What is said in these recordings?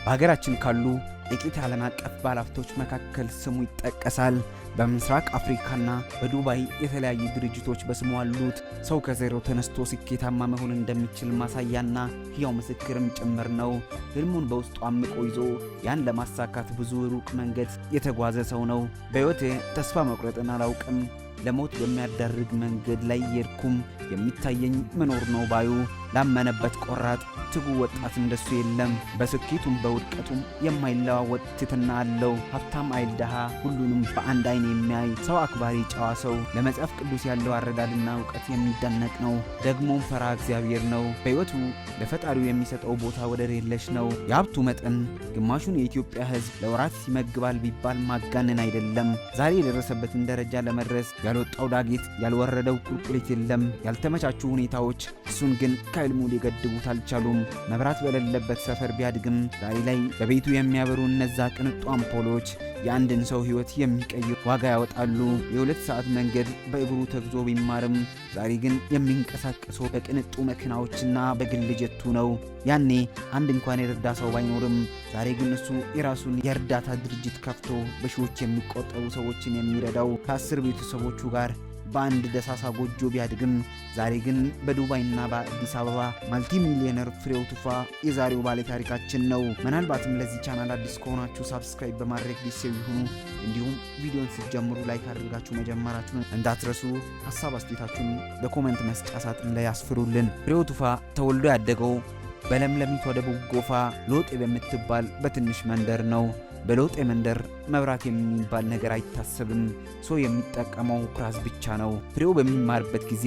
በሀገራችን ካሉ ጥቂት ዓለም አቀፍ ባለሀብቶች መካከል ስሙ ይጠቀሳል። በምስራቅ አፍሪካና በዱባይ የተለያዩ ድርጅቶች በስሙ አሉት። ሰው ከዜሮ ተነስቶ ስኬታማ መሆን እንደሚችል ማሳያና ሕያው ምስክርም ጭምር ነው። ህልሙን በውስጡ አምቆ ይዞ ያን ለማሳካት ብዙ ሩቅ መንገድ የተጓዘ ሰው ነው። በሕይወቴ ተስፋ መቁረጥን አላውቅም። ለሞት በሚያዳርግ መንገድ ላይ የርኩም የሚታየኝ መኖር ነው ባዩ ላመነበት ቆራጥ ትጉ ወጣት እንደሱ የለም። በስኬቱም በውድቀቱም የማይለዋወጥ ትሕትና አለው። ሀብታም አይል ድሃ፣ ሁሉንም በአንድ አይን የሚያይ ሰው አክባሪ ጨዋ ሰው። ለመጽሐፍ ቅዱስ ያለው አረዳድና እውቀት የሚደነቅ ነው። ደግሞም ፈራ እግዚአብሔር ነው። በሕይወቱ ለፈጣሪው የሚሰጠው ቦታ ወደር የለሽ ነው። የሀብቱ መጠን ግማሹን የኢትዮጵያ ሕዝብ ለወራት ይመግባል ቢባል ማጋነን አይደለም። ዛሬ የደረሰበትን ደረጃ ለመድረስ ያልወጣው ዳገት ያልወረደው ቁልቁለት የለም። ያልተመቻቹ ሁኔታዎች እሱን ግን ከህልሙ ሊገድቡት አልቻሉም። መብራት በሌለበት ሰፈር ቢያድግም ዛሬ ላይ በቤቱ የሚያበሩ እነዛ ቅንጡ አምፖሎች የአንድን ሰው ሕይወት የሚቀይር ዋጋ ያወጣሉ። የ2 ሰዓት መንገድ በእግሩ ተጉዞ ቢማርም ዛሬ ግን የሚንቀሳቀሰው በቅንጡ መኪናዎችና በግል ጀቱ ነው። ያኔ አንድ እንኳን የረዳ ሰው ባይኖርም ዛሬ ግን እሱ የራሱን የእርዳታ ድርጅት ከፍቶ በሺዎች የሚቆጠሩ ሰዎችን የሚረዳው ከ10 ቤተሰቦቹ ጋር በአንድ ደሳሳ ጎጆ ቢያድግም ዛሬ ግን በዱባይና በአዲስ አበባ ማልቲ ሚሊዮነር ፍሬው ቱፋ የዛሬው ባለ ታሪካችን ነው። ምናልባትም ለዚህ ቻናል አዲስ ከሆናችሁ ሳብስክራይብ በማድረግ ቤተሰብ ይሁኑ። እንዲሁም ቪዲዮን ስትጀምሩ ላይክ አድርጋችሁ መጀመራችሁን እንዳትረሱ። ሀሳብ አስተያየታችሁን በኮሜንት መስጫ ሳጥን ላይ ያስፍሩልን። ፍሬው ቱፋ ተወልዶ ያደገው በለምለሚቷ ደቡብ ጎፋ ሎጤ በምትባል በትንሽ መንደር ነው። በሎጤ መንደር መብራት የሚባል ነገር አይታሰብም። ሰው የሚጠቀመው ኩራዝ ብቻ ነው። ፍሬው በሚማርበት ጊዜ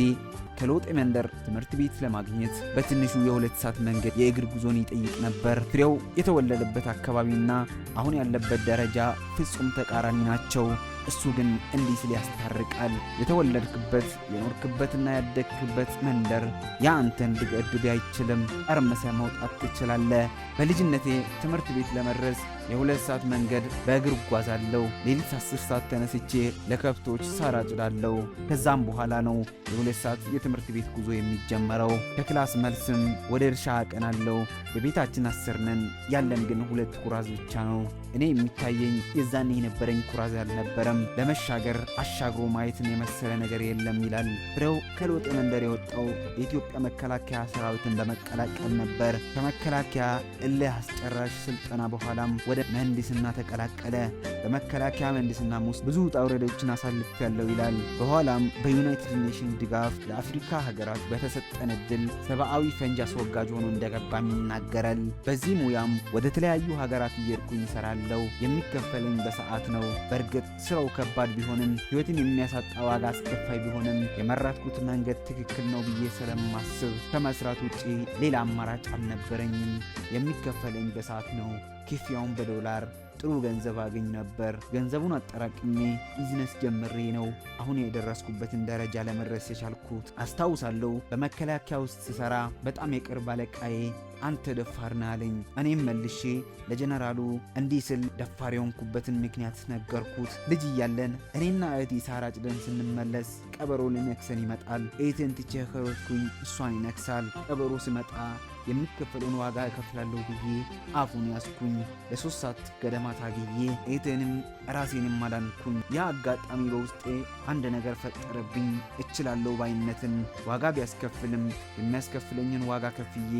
ከሎጤ መንደር ትምህርት ቤት ለማግኘት በትንሹ የ2 ሰዓት መንገድ የእግር ጉዞን ይጠይቅ ነበር። ፍሬው የተወለደበት አካባቢና አሁን ያለበት ደረጃ ፍጹም ተቃራኒ ናቸው። እሱ ግን እንዲህ ሲል ያስታርቃል። የተወለድክበት የኖርክበትና ያደግክበት መንደር ያንተን ሊገድብ አይችልም። ቀርመሰ መውጣት ትችላለህ። በልጅነቴ ትምህርት ቤት ለመድረስ የ2 ሰዓት መንገድ በእግር እጓዛለሁ። ሌሊት 10 ሰዓት ተነስቼ ለከብቶች ሳር አጭዳለሁ። ከዛም በኋላ ነው የ2 ሰዓት የትምህርት ቤት ጉዞ የሚጀመረው። ከክላስ መልስም ወደ እርሻ አቀናለሁ። የቤታችን 10 ነን፣ ያለን ግን 2 ኩራዝ ብቻ ነው። እኔ የሚታየኝ የዛኔ የነበረኝ ኩራዝ አልነበረም። ለመሻገር አሻግሮ ማየትን የመሰለ ነገር የለም ይላል ፍሬው። ከሎጤ መንደር የወጣው የኢትዮጵያ መከላከያ ሰራዊትን በመቀላቀል ነበር። ከመከላከያ እልህ አስጨራሽ ስልጠና በኋላም ወደ ምህንድስና ተቀላቀለ። በመከላከያ ምህንድስና ውስጥ ብዙ ውጣ ውረዶችን አሳልፌያለሁ ይላል። በኋላም በዩናይትድ ኔሽን ድጋፍ ለአፍሪካ ሀገራት በተሰጠን እድል ሰብአዊ ፈንጅ አስወጋጅ ሆኖ እንደገባም ይናገራል። በዚህ ሙያም ወደ ተለያዩ ሀገራት እየሄድኩኝ እሰራለሁ። የሚከፈለኝ በሰዓት ነው። በእርግጥ ስራው ከባድ ቢሆንም ህይወትን የሚያሳጣ ዋጋ አስከፋይ ቢሆንም የመረጥኩት መንገድ ትክክል ነው ብዬ ስለማስብ ከመስራት ውጪ ሌላ አማራጭ አልነበረኝም። የሚከፈለኝ በሰዓት ነው። ክፍያውን በዶላር ጥሩ ገንዘብ አገኝ ነበር። ገንዘቡን አጠራቅሜ ቢዝነስ ጀምሬ ነው አሁን የደረስኩበትን ደረጃ ለመድረስ የቻልኩት። አስታውሳለሁ በመከላከያ ውስጥ ስሰራ በጣም የቅርብ አለቃዬ አንተ ደፋር ነህ አለኝ። እኔም መልሼ ለጀነራሉ እንዲህ ስል ደፋር የሆንኩበትን ምክንያት ነገርኩት። ልጅ እያለን እኔና እህቴ ሳር አጭደን ስንመለስ ቀበሮ ልነክሰን ይመጣል። እህቴን ትቼ ከሮጥኩኝ እሷን ይነክሳል። ቀበሮ ሲመጣ የሚከፈለውን ዋጋ እከፍላለሁ ብዬ አፉን ያስኩኝ። ለ3 ሰዓት ገደማ ታግዬ እህቴንም ራሴንም አዳንኩኝ። ያ አጋጣሚ በውስጤ አንድ ነገር ፈጠረብኝ፣ እችላለሁ ባይነትን። ዋጋ ቢያስከፍልም የሚያስከፍለኝን ዋጋ ከፍዬ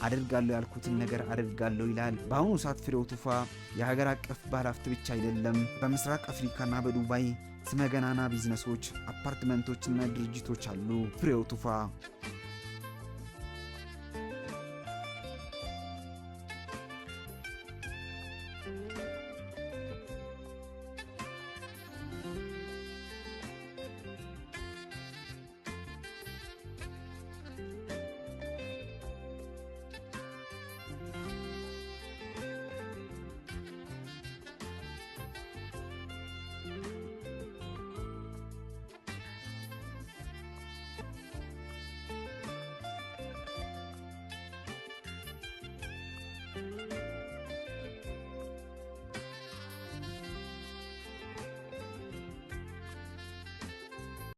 አድርጋለሁ ያልኩትን ነገር አድርጋለሁ ይላል። በአሁኑ ሰዓት ፍሬው ቱፋ የሀገር አቀፍ ባለሀብት ብቻ አይደለም። በምስራቅ አፍሪካና በዱባይ ስመገናና ቢዝነሶች፣ አፓርትመንቶችና ድርጅቶች አሉ። ፍሬው ቱፋ